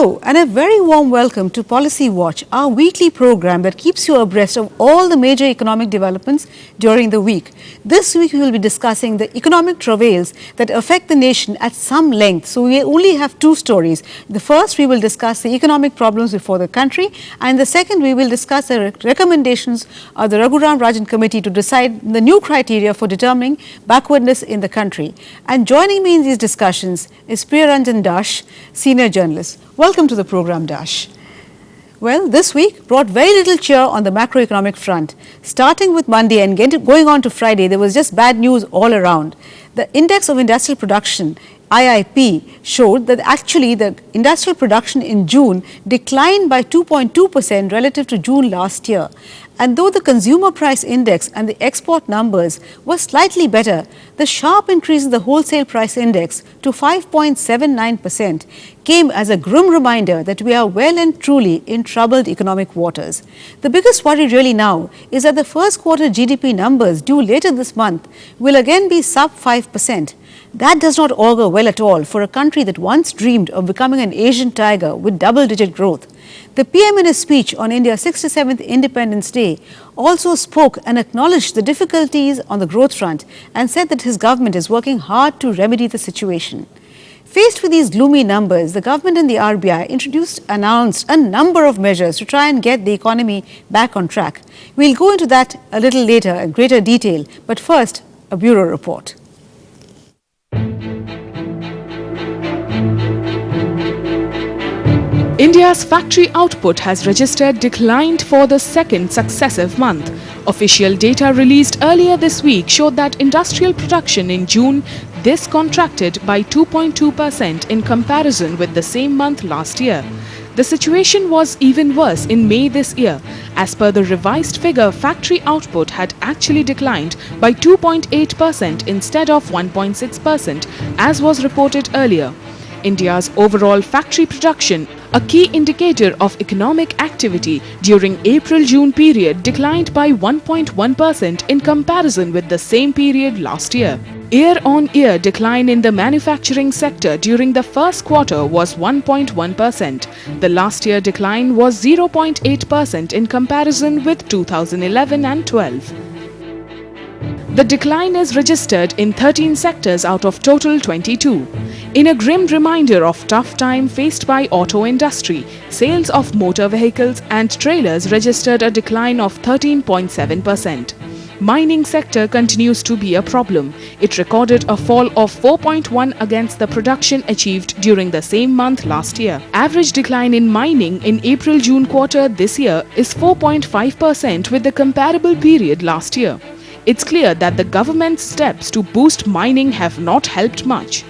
Hello and a very warm welcome to Policy Watch, our weekly program that keeps you abreast of all the major economic developments during the week. This week we will be discussing the economic travails that affect the nation at some length. So we only have two stories. The first, we will discuss the economic problems before the country, and the second, we will discuss the recommendations of the Raghuram Rajan Committee to decide the new criteria for determining backwardness in the country. And joining me in these discussions is Priya senior journalist. Welcome to the program, Dash. Well, this week brought very little cheer on the macroeconomic front. Starting with Monday and going on to Friday, there was just bad news all around. The Index of Industrial Production, IIP, showed that actually the industrial production in June declined by 2.2% relative to June last year. And though the consumer price index and the export numbers were slightly better, the sharp increase in the wholesale price index to 5.79% came as a grim reminder that we are well and truly in troubled economic waters. The biggest worry really now is that the first quarter GDP numbers due later this month will again be sub 5%. That does not augur well at all for a country that once dreamed of becoming an Asian tiger with double-digit growth. The PM in his speech on India's 67th Independence Day also spoke and acknowledged the difficulties on the growth front and said that his government is working hard to remedy the situation. Faced with these gloomy numbers, the government and the RBI announced a number of measures to try and get the economy back on track. We'll go into that a little later in greater detail, but first, a bureau report. India's factory output has registered declined for the second successive month. Official data released earlier this week showed that industrial production in June this contracted by 2.2% in comparison with the same month last year. The situation was even worse in May this year. As per the revised figure, factory output had actually declined by 2.8% instead of 1.6%, as was reported earlier. India's overall factory production, a key indicator of economic activity during April-June period, declined by 1.1% in comparison with the same period last year. Year-on-year decline in the manufacturing sector during the first quarter was 1.1%. The last year decline was 0.8% in comparison with 2011 and 12. The decline is registered in 13 sectors out of total 22. In a grim reminder of tough time faced by auto industry, sales of motor vehicles and trailers registered a decline of 13.7%. Mining sector continues to be a problem. It recorded a fall of 4.1% against the production achieved during the same month last year. Average decline in mining in April-June quarter this year is 4.5% with the comparable period last year. It's clear that the government's steps to boost mining have not helped much.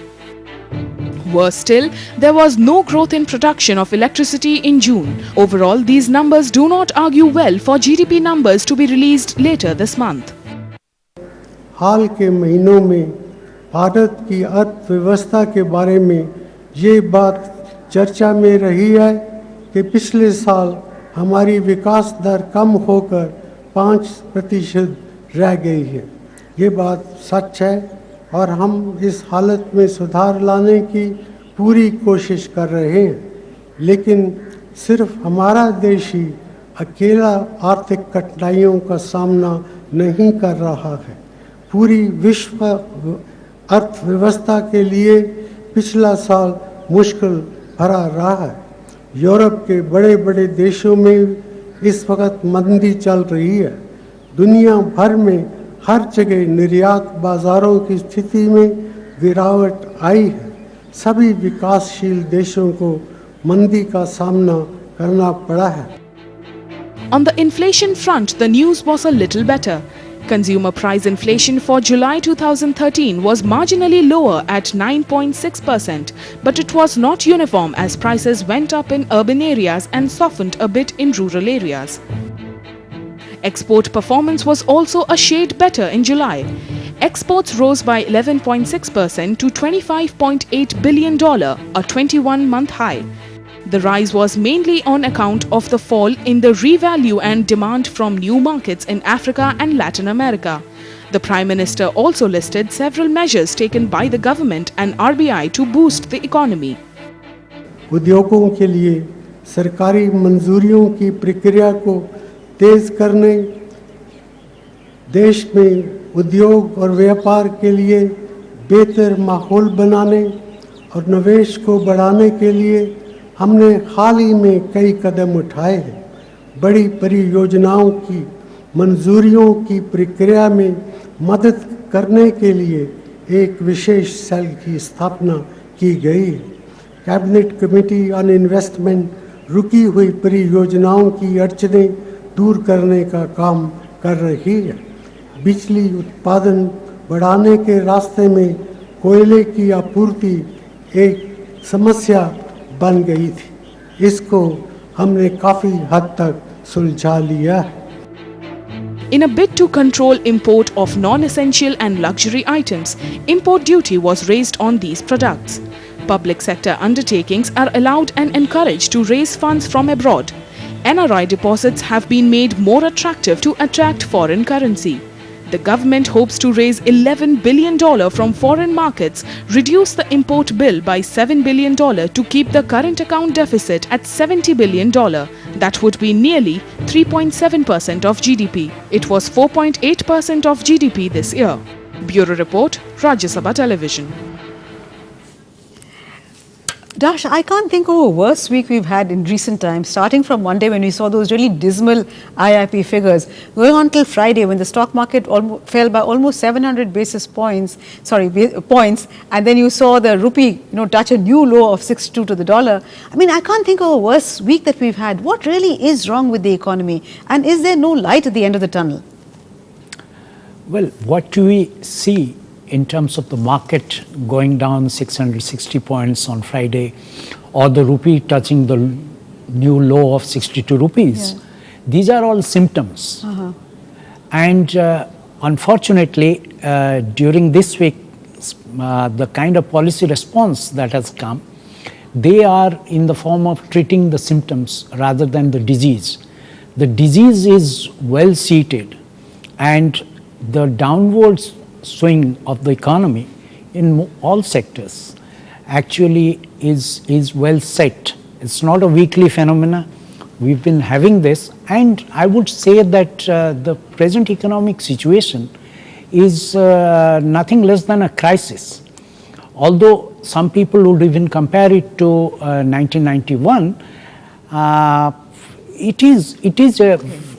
Worse still, there was no growth in production of electricity in June. Overall, these numbers do not argue well for GDP numbers to be released later this month. हाल के महीनों में भारत की अर्थव्यवस्था के बारे में ये बात चर्चा में रही है कि पिछले साल हमारी विकास दर कम होकर 5% रह गई है। ये बात सच है और हम इस हालत में सुधार लाने की पूरी कोशिश कर रहे हैं, लेकिन सिर्फ हमारा देश ही अकेला आर्थिक कठिनाइयों का सामना नहीं कर रहा है। पूरी विश्व अर्थव्यवस्था के लिए पिछला साल मुश्किल भरा रहा है। यूरोप के बड़े बड़े देशों में इस वक्त मंदी चल रही है। दुनिया भर में हर जगह निर्यात बाजारों की स्थिति में गिरावट आई है। सभी विकासशील देशों को मंदी का सामना करना पड़ा है। On the inflation front, the news was a little better. Consumer price inflation for July 2013 was marginally lower at 9.6%, but it was not uniform as prices went up in urban areas and softened a bit in rural areas. Export performance was also a shade better in July. Exports rose by 11.6% to $25.8 billion, a 21-month high. The rise was mainly on account of the fall in the revalue and demand from new markets in Africa and Latin America. The Prime Minister also listed several measures taken by the government and RBI to boost the economy. उद्योगों के लिए सरकारी मंजूरियों की प्रक्रिया को तेज़ करने, देश में उद्योग और व्यापार के लिए बेहतर माहौल बनाने और निवेश को बढ़ाने के लिए हमने हाल ही में कई कदम उठाए हैं। बड़ी परियोजनाओं की मंजूरियों की प्रक्रिया में मदद करने के लिए एक विशेष सेल की स्थापना की गई है। कैबिनेट कमेटी ऑन इन्वेस्टमेंट रुकी हुई परियोजनाओं की अड़चनें दूर करने का काम कर रही है। बिजली उत्पादन बढ़ाने के रास्ते में कोयले की आपूर्ति एक समस्या बन गई थी। इसको हमने काफ़ी हद तक सुलझा लिया है। In a bid to control import of non-essential and luxury items, import duty was raised on these products. Public sector undertakings are allowed and encouraged to raise funds from abroad. NRI deposits have been made more attractive to attract foreign currency. The government hopes to raise $11 billion from foreign markets, reduce the import bill by $7 billion to keep the current account deficit at $70 billion. That would be nearly 3.7% of GDP. It was 4.8% of GDP this year. Bureau Report, Rajya Sabha Television. Dash, I can't think of a worse week we've had in recent times, starting from Monday when we saw those really dismal IIP figures, going on till Friday when the stock market fell by almost 700 points, and then you saw the rupee, touch a new low of 62 to the dollar. I mean, I can't think of a worse week that we've had. What really is wrong with the economy, and is there no light at the end of the tunnel? Well, what do we see in terms of the market going down 660 points on Friday, or the rupee touching the new low of 62 rupees? Yeah. These are all symptoms. And unfortunately, during this week, the kind of policy response that has come, they are in the form of treating the symptoms rather than the disease. The disease is well seated, and the downward swing of the economy in all sectors actually is well set. It's not a weekly phenomena. We've been having this, and I would say that the present economic situation is nothing less than a crisis. Although some people would even compare it to 1991,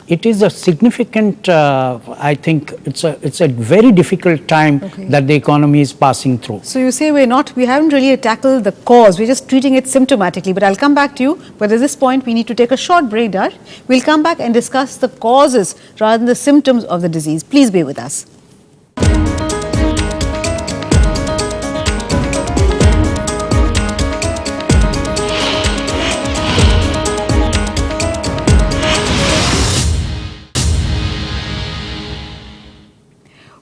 it is a significant, I think it's a very difficult time that the economy is passing through. So you say we haven't really tackled the cause, we're just treating it symptomatically, but I'll come back to you. But at this point we need to take a short break, Dash. We'll come back and discuss the causes rather than the symptoms of the disease. Please be with us.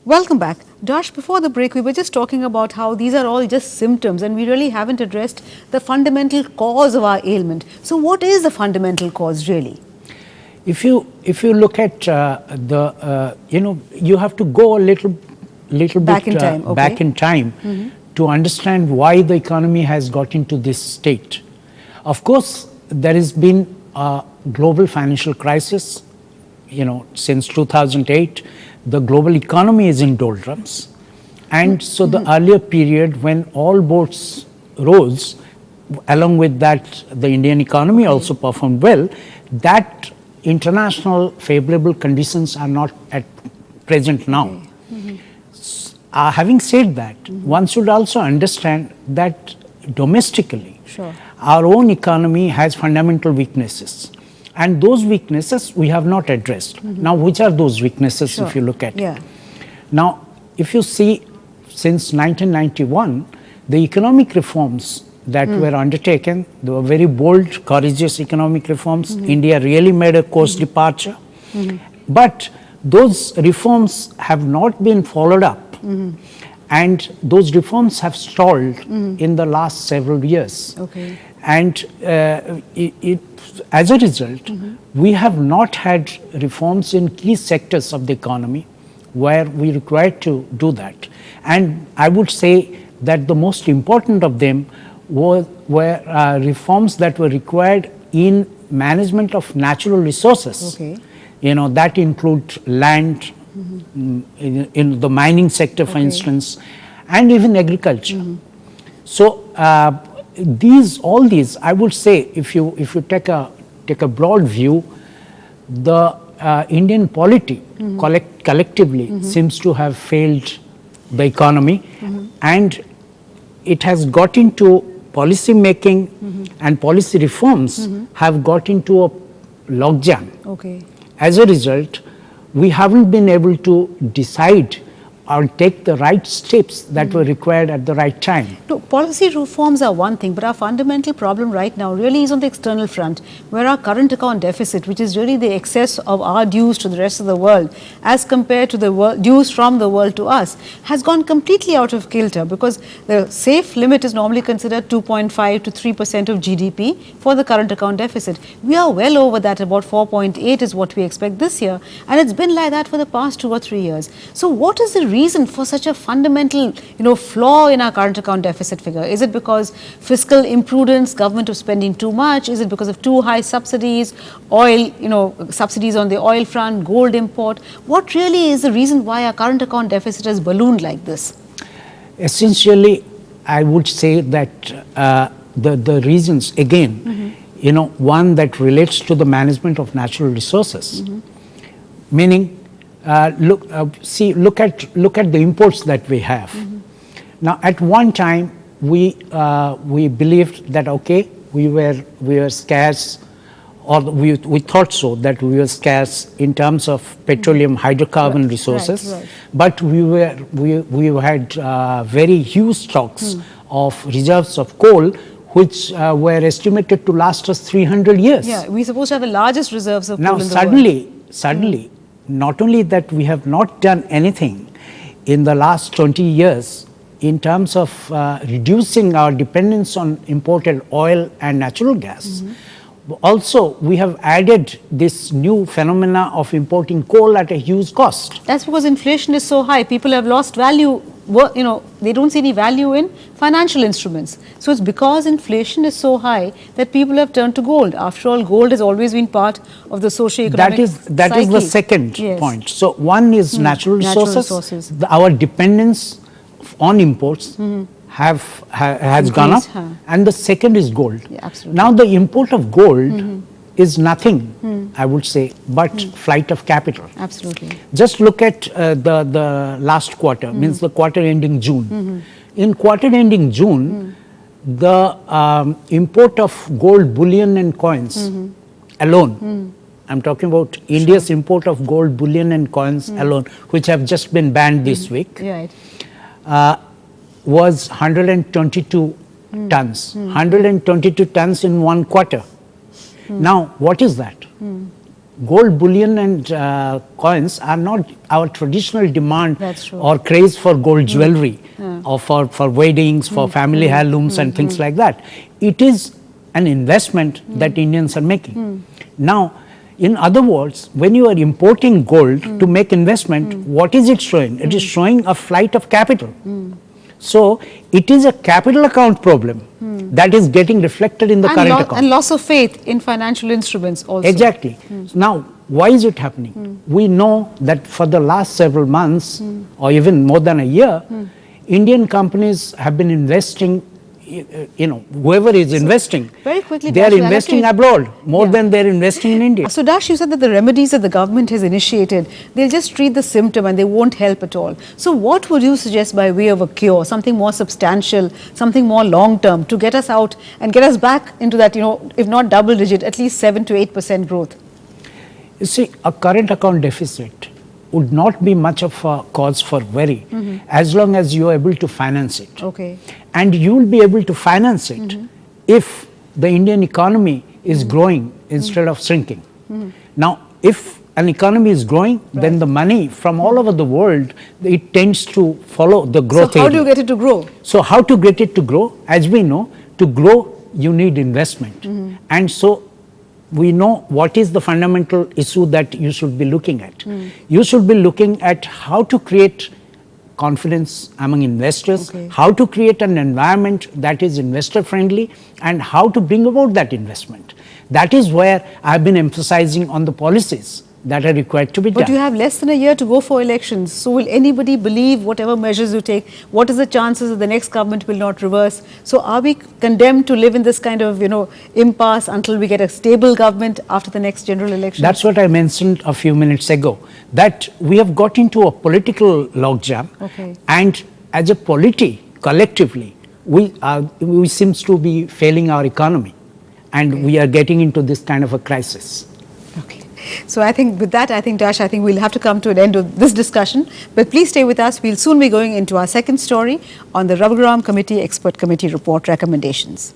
Welcome back. Dash, before the break, we were just talking about how these are all just symptoms and we really haven't addressed the fundamental cause of our ailment. So what is the fundamental cause really? If you look at you have to go a little back bit in time, back in time to understand why the economy has got into this state. Of course, there has been a global financial crisis, since 2008. The global economy is in doldrums, and so the earlier period when all boats rose, along with that the Indian economy also performed well, that international favorable conditions are not at present now. Having said that, one should also understand that domestically, our own economy has fundamental weaknesses. And those weaknesses we have not addressed. Now, which are those weaknesses if you look at it? Now, if you see, since 1991, the economic reforms that were undertaken, they were very bold, courageous economic reforms. India really made a course departure. But those reforms have not been followed up. And those reforms have stalled in the last several years. And as a result, we have not had reforms in key sectors of the economy where we required to do that. And I would say that the most important of them were reforms that were required in management of natural resources. Okay. You know, that include land, in the mining sector, for Okay. instance, and even agriculture. So all these, I would say, if you take a broad view, the Indian polity collectively seems to have failed the economy, and it has got into policy making and policy reforms have got into a logjam. Okay. As a result, we haven't been able to decide or take the right steps that were required at the right time. No, policy reforms are one thing, but our fundamental problem right now really is on the external front, where our current account deficit, which is really the excess of our dues to the rest of the world as compared to the dues from the world to us, has gone completely out of kilter, because the safe limit is normally considered 2.5 to 3% of GDP for the current account deficit. We are well over that, about 4.8 is what we expect this year, and it's been like that for the past 2 or 3 years. So what is the reason for such a fundamental, flaw in our current account deficit figure? Is it because fiscal imprudence, government is spending too much? Is it because of too high subsidies, oil, subsidies on the oil front, gold import? What really is the reason why our current account deficit has ballooned like this? Essentially, I would say that the reasons, again, one that relates to the management of natural resources, meaning look at the imports that we have. Now, at one time, we believed that we were scarce, or we thought so, that we were scarce in terms of petroleum hydrocarbon resources, right. but we had very huge stocks of reserves of coal, which were estimated to last us 300 years. Yeah, we're supposed to have the largest reserves of coal Now in the world. suddenly, not only that we have not done anything in the last 20 years in terms of reducing our dependence on imported oil and natural gas, also we have added this new phenomena of importing coal at a huge cost. That's because inflation is so high. People have lost value. They don't see any value in financial instruments. So it's because inflation is so high that people have turned to gold. After all, gold has always been part of the socio-economic That is the psyche. second Yes. point. So one is natural resources. Our dependence on imports has gone up, Increased, and the second is gold. Yeah, absolutely. Now the import of gold is nothing, I would say, but flight of capital. Absolutely. Just look at the last quarter, means the quarter ending June. In quarter ending June, the import of gold bullion and coins alone, I'm talking about India's import of gold bullion and coins alone, which have just been banned this week, Right. was 122 tons. 122 tons in one quarter. Now, what is that? Gold bullion and coins are not our traditional demand That's true. or craze for gold jewelry or for weddings, for family heirlooms and things like that. It is an investment that Indians are making. Now, in other words, when you are importing gold to make investment, what is it showing? It is showing a flight of capital. So, it is a capital account problem that is getting reflected in the current account. And loss of faith in financial instruments also. Exactly. Now, why is it happening? We know that for the last several months or even more than a year, Indian companies have been investing, whoever is investing, very quickly, they are Dash, I'll investing have abroad more than they are investing in India. So Dash, you said that the remedies that the government has initiated, they'll just treat the symptom and they won't help at all. So what would you suggest by way of a cure, something more substantial, something more long term to get us out and get us back into that, if not double digit, at least 7 to 8% growth? You see, a current account deficit would not be much of a cause for worry as long as you are able to finance it. Okay. And you will be able to finance it if the Indian economy is growing instead of shrinking. Now, if an economy is growing, then the money from all over the world, it tends to follow the growth So how area. do you get it to grow? So how to get it to grow? As we know, to grow, you need investment. And so we know what is the fundamental issue that you should be looking at. You should be looking at how to create confidence among investors, Okay. how to create an environment that is investor friendly, and how to bring about that investment. That is where I have been emphasizing on the policies that are required to be But done. you have less than a year to go for elections. So will anybody believe whatever measures you take? What is the chances that the next government will not reverse? So are we condemned to live in this kind of, impasse until we get a stable government after the next general election? That's what I mentioned a few minutes ago, that we have got into a political logjam. Okay. And as a polity, collectively, we seems to be failing our economy, and we are getting into this kind of a crisis. Okay. So I think with that, Dash, we'll have to come to an end of this discussion. But please stay with us. We'll soon be going into our second story on the Raghuram Committee Expert Committee Report recommendations.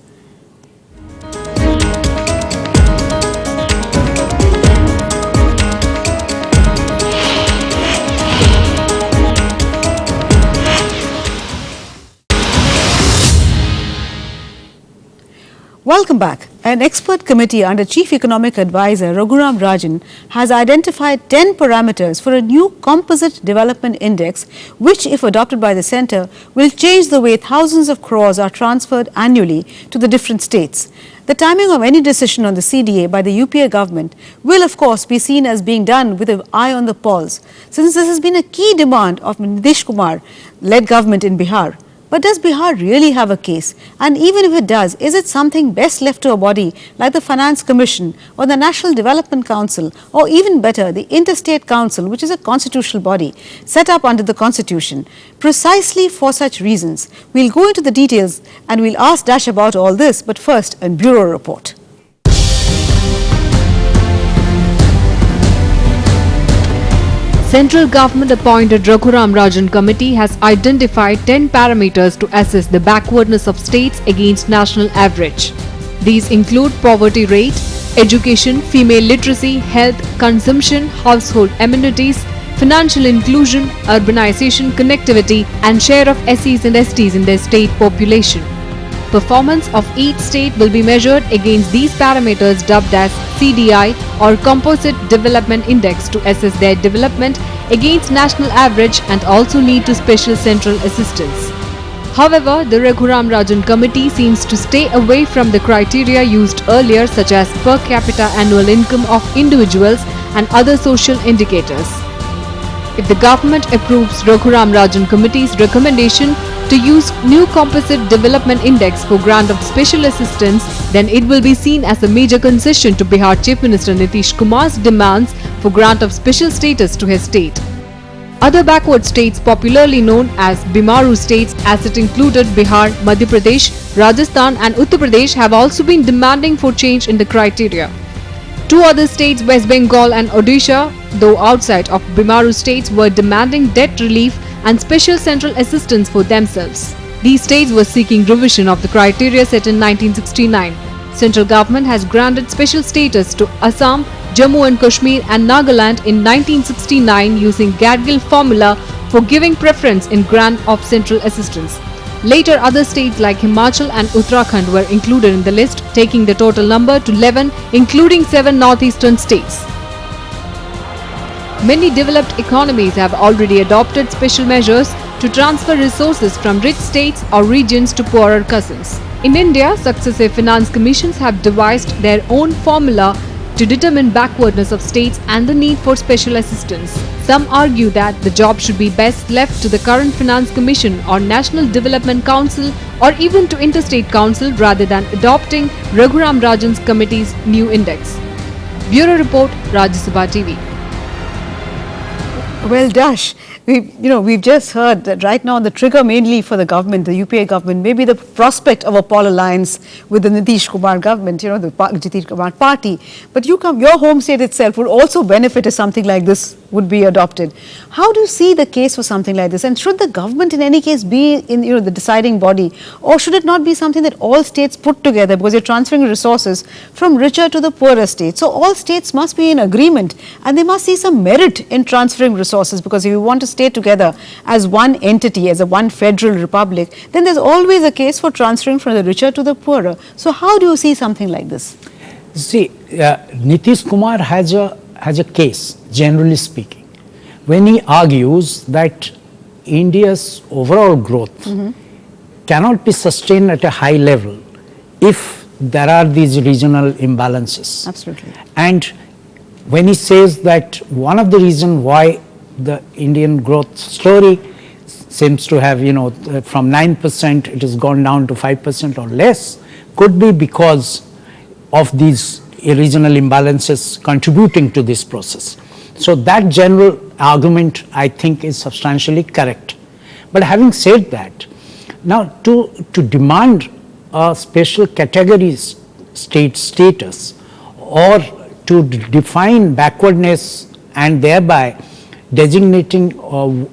Welcome back. An expert committee under Chief Economic Advisor Raghuram Rajan has identified 10 parameters for a new composite development index, which, if adopted by the centre, will change the way thousands of crores are transferred annually to the different states. The timing of any decision on the CDA by the UPA government will, of course, be seen as being done with an eye on the pulse, since this has been a key demand of Nitish Kumar-led government in Bihar. But does Bihar really have a case? And even if it does, is it something best left to a body like the Finance Commission or the National Development Council, or even better, the Interstate Council, which is a constitutional body set up under the Constitution? Precisely for such reasons, we'll go into the details and we'll ask Dash about all this, but first, a Bureau report. Central government appointed Raghuram Rajan Committee has identified 10 parameters to assess the backwardness of states against national average. These include poverty rate, education, female literacy, health, consumption, household amenities, financial inclusion, urbanization, connectivity, and share of SCs and STs in their state population. Performance of each state will be measured against these parameters dubbed as CDI or Composite Development Index to assess their development against national average and also lead to special central assistance. However, the Raghuram Rajan Committee seems to stay away from the criteria used earlier, such as per capita annual income of individuals and other social indicators. If the government approves Raghuram Rajan Committee's recommendation to use new Composite Development Index for grant of special assistance, then it will be seen as a major concession to Bihar Chief Minister Nitish Kumar's demands for grant of special status to his state. Other backward states, popularly known as Bimaru states, as it included Bihar, Madhya Pradesh, Rajasthan and Uttar Pradesh, have also been demanding for change in the criteria. Two other states, West Bengal and Odisha, though outside of Bimaru states, were demanding debt relief and special central assistance for themselves. These states were seeking revision of the criteria set in 1969. Central government has granted special status to Assam, Jammu and Kashmir and Nagaland in 1969 using Gadgil formula for giving preference in grant of central assistance. Later, other states like Himachal and Uttarakhand were included in the list, taking the total number to 11, including 7 northeastern states. Many developed economies have already adopted special measures to transfer resources from rich states or regions to poorer cousins. In India, successive finance commissions have devised their own formula to determine backwardness of states and the need for special assistance. Some argue that the job should be best left to the current Finance Commission or National Development Council or even to Interstate Council rather than adopting Raghuram Rajan's committee's new index. Bureau Report, Rajya Sabha TV. Well, Dash, we've just heard that right now the trigger mainly for the government, the UPA government, maybe the prospect of a Paul alliance with the Nitish Kumar government, the Nitish Kumar party. But your home state itself would also benefit if something like this would be adopted. How do you see the case for something like this? And should the government in any case be in the deciding body, or should it not be something that all states put together, because you're transferring resources from richer to the poorer states? So all states must be in agreement and they must see some merit in transferring resources, because if you want to stay together as one entity, as a one federal republic, then there's always a case for transferring from the richer to the poorer. So how do you see something like this? See, Nitish Kumar has a case, generally speaking, when he argues that India's overall growth cannot be sustained at a high level if there are these regional imbalances. Absolutely. And when he says that one of the reasons why the Indian growth story seems to have, from 9% it has gone down to 5% or less, could be because of these regional imbalances contributing to this process. So that general argument, I think, is substantially correct. But having said that, now to demand a special category state status or to define backwardness and thereby designating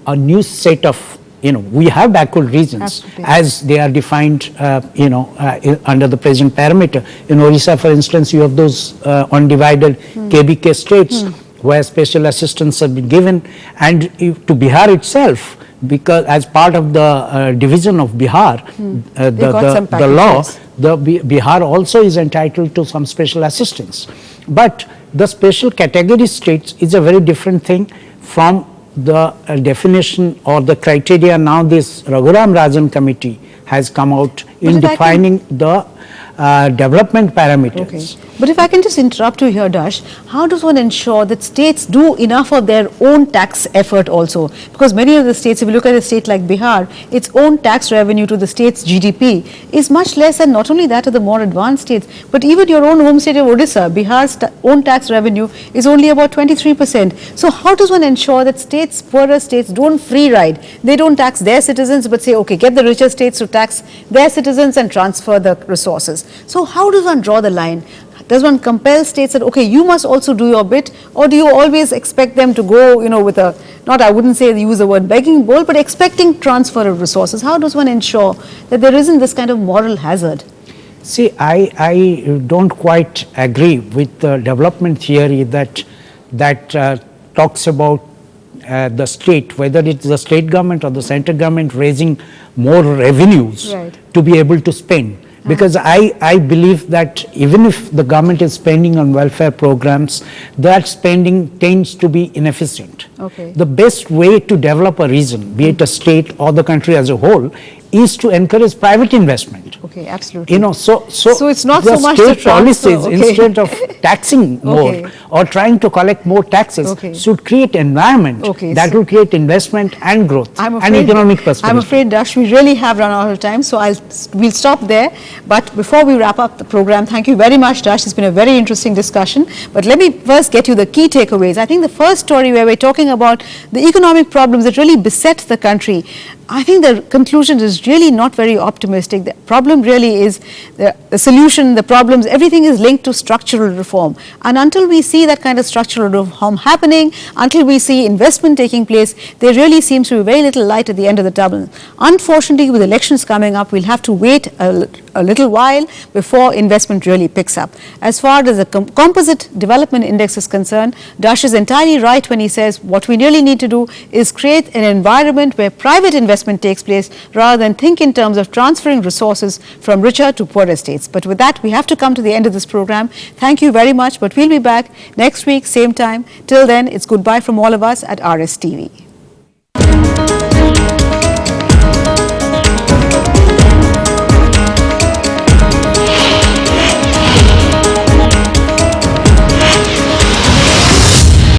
a new set of, we have backward regions. Absolutely. As they are defined, under the present parameter. In Orissa, for instance, you have those undivided KBK states where special assistance have been given, and to Bihar itself, because as part of the division of Bihar, the law, Bihar also is entitled to some special assistance. But the special category states is a very different thing from the definition or the criteria now this Raghuram Rajan Committee has come out in defining the development parameters. Okay. But if I can just interrupt you here, Dash, how does one ensure that states do enough of their own tax effort also? Because many of the states, if you look at a state like Bihar, its own tax revenue to the state's GDP is much less than not only that of the more advanced states, but even your own home state of Odisha, Bihar's own tax revenue is only about 23%. So how does one ensure that states, poorer states, don't free ride? They don't tax their citizens, but say, okay, get the richer states to tax their citizens and transfer the resources. So how does one draw the line? Does one compel states that, okay, you must also do your bit, or do you always expect them to go, with a, not, I wouldn't say use the word begging bowl, but expecting transfer of resources? How does one ensure that there isn't this kind of moral hazard? See, I don't quite agree with the development theory that talks about the state, whether it's the state government or the central government raising more revenues to be able to spend. Because I believe that even if the government is spending on welfare programs, that spending tends to be inefficient. Okay. The best way to develop a region, be it a state or the country as a whole, is to encourage private investment. Okay, absolutely. So it's not the so much state the transfer, policies, instead of taxing more or trying to collect more taxes, should create environment that will create investment and growth and economic prosperity. I'm afraid, Dash, we really have run out of time, so we'll stop there. But before we wrap up the program, thank you very much, Dash. It's been a very interesting discussion. But let me first get you the key takeaways. I think the first story where we're talking about the economic problems that really beset the country, I think the conclusion is really not very optimistic. The problem really is the solution, the problems, everything is linked to structural reform. And until we see that kind of structural reform happening, until we see investment taking place, there really seems to be very little light at the end of the tunnel. Unfortunately, with elections coming up, we'll have to wait a little while before investment really picks up. As far as the composite development index is concerned, Dash is entirely right when he says what we really need to do is create an environment where private investment takes place rather than think in terms of transferring resources from richer to poorer states. But with that, we have to come to the end of this program. Thank you very much, but we'll be back next week, same time. Till then, it's goodbye from all of us at RSTV.